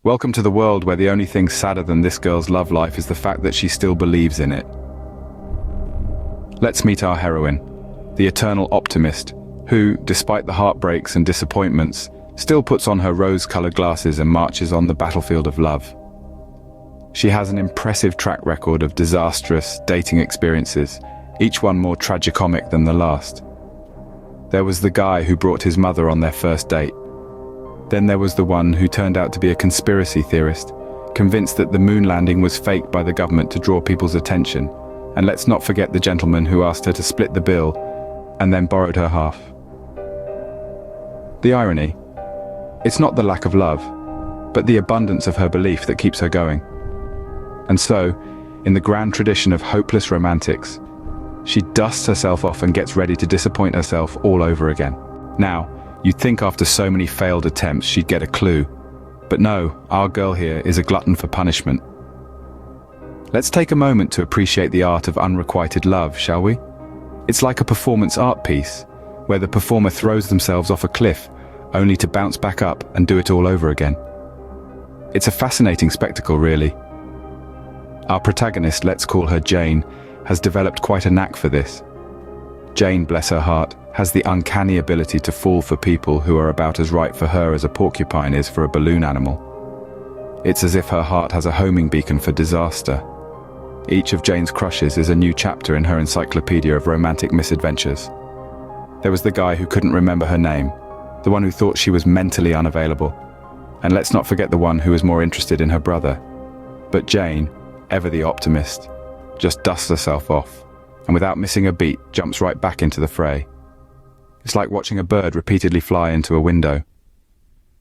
Welcome to the world where the only thing sadder than this girl's love life is the fact that she still believes in it. Let's meet our heroine, the eternal optimist, who, despite the heartbreaks and disappointments, still puts on her rose-colored glasses and marches on the battlefield of love. She has an impressive track record of disastrous dating experiences, each one more tragicomic than the last. There was the guy who brought his mother on their first date. Then there was the one who turned out to be a conspiracy theorist, convinced that the moon landing was faked by the government to draw people's attention. And let's not forget the gentleman who asked her to split the bill and then borrowed her half. The irony, it's not the lack of love, but the abundance of her belief that keeps her going. And so, in the grand tradition of hopeless romantics, she dusts herself off and gets ready to disappoint herself all over again. Now, you'd think after so many failed attempts she'd get a clue. But no, our girl here is a glutton for punishment. Let's take a moment to appreciate the art of unrequited love, shall we? It's like a performance art piece, where the performer throws themselves off a cliff, only to bounce back up and do it all over again. It's a fascinating spectacle, really. Our protagonist, let's call her Jane, has developed quite a knack for this. Jane, bless her heart, has the uncanny ability to fall for people who are about as right for her as a porcupine is for a balloon animal. It's as if her heart has a homing beacon for disaster. Each of Jane's crushes is a new chapter in her encyclopedia of romantic misadventures. There was the guy who couldn't remember her name, the one who thought she was mentally unavailable, and let's not forget the one who was more interested in her brother. But Jane, ever the optimist, just dusts herself off, and without missing a beat, jumps right back into the fray. It's like watching a bird repeatedly fly into a window.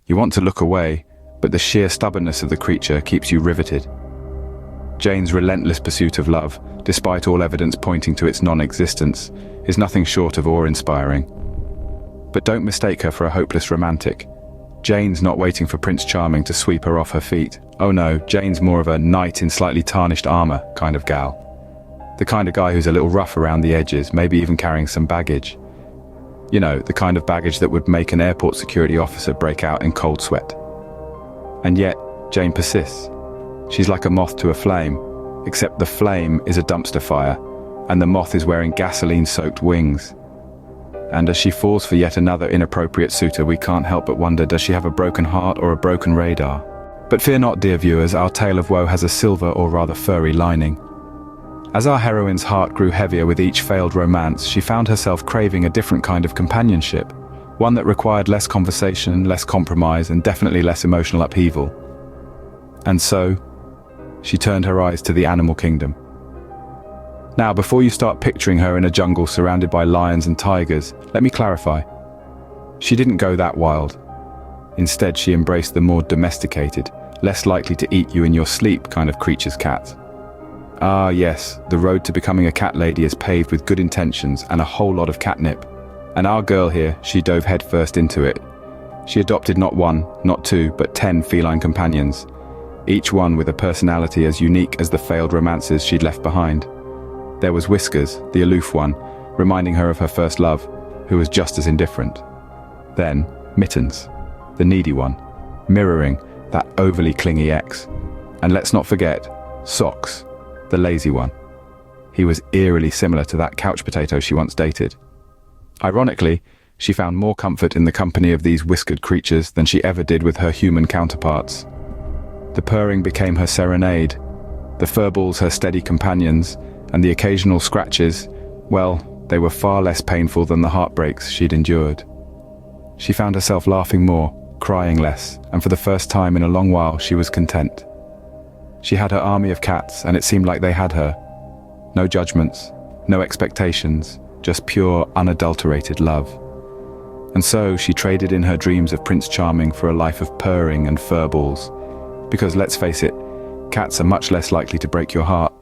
You want to look away, but the sheer stubbornness of the creature keeps you riveted. Jane's relentless pursuit of love, despite all evidence pointing to its non-existence, is nothing short of awe-inspiring. But don't mistake her for a hopeless romantic. Jane's not waiting for Prince Charming to sweep her off her feet. Oh no, Jane's more of a knight in slightly tarnished armor kind of gal. The kind of guy who's a little rough around the edges, maybe even carrying some baggage. You know, the kind of baggage that would make an airport security officer break out in cold sweat. And yet, Jane persists. She's like a moth to a flame, except the flame is a dumpster fire, and the moth is wearing gasoline-soaked wings. And as she falls for yet another inappropriate suitor, we can't help but wonder, does she have a broken heart or a broken radar? But fear not, dear viewers, our tale of woe has a silver or rather furry lining. As our heroine's heart grew heavier with each failed romance, she found herself craving a different kind of companionship, one that required less conversation, less compromise, and definitely less emotional upheaval. And so, she turned her eyes to the animal kingdom. Now, before you start picturing her in a jungle surrounded by lions and tigers, let me clarify. She didn't go that wild. Instead, she embraced the more domesticated, less likely to eat you in your sleep kind of creature's cat. Ah yes, the road to becoming a cat lady is paved with good intentions and a whole lot of catnip. And our girl here, she dove headfirst into it. She adopted not one, not two, but 10 feline companions, each one with a personality as unique as the failed romances she'd left behind. There was Whiskers, the aloof one, reminding her of her first love, who was just as indifferent. Then, Mittens, the needy one, mirroring that overly clingy ex. And let's not forget, Socks, the lazy one. He was eerily similar to that couch potato she once dated. Ironically, she found more comfort in the company of these whiskered creatures than she ever did with her human counterparts. The purring became her serenade, the furballs her steady companions, and the occasional scratches, well, they were far less painful than the heartbreaks she'd endured. She found herself laughing more, crying less, and for the first time in a long while she was content. She had her army of cats, and it seemed like they had her. No judgments, no expectations, just pure, unadulterated love. And so she traded in her dreams of Prince Charming for a life of purring and furballs. Because let's face it, cats are much less likely to break your heart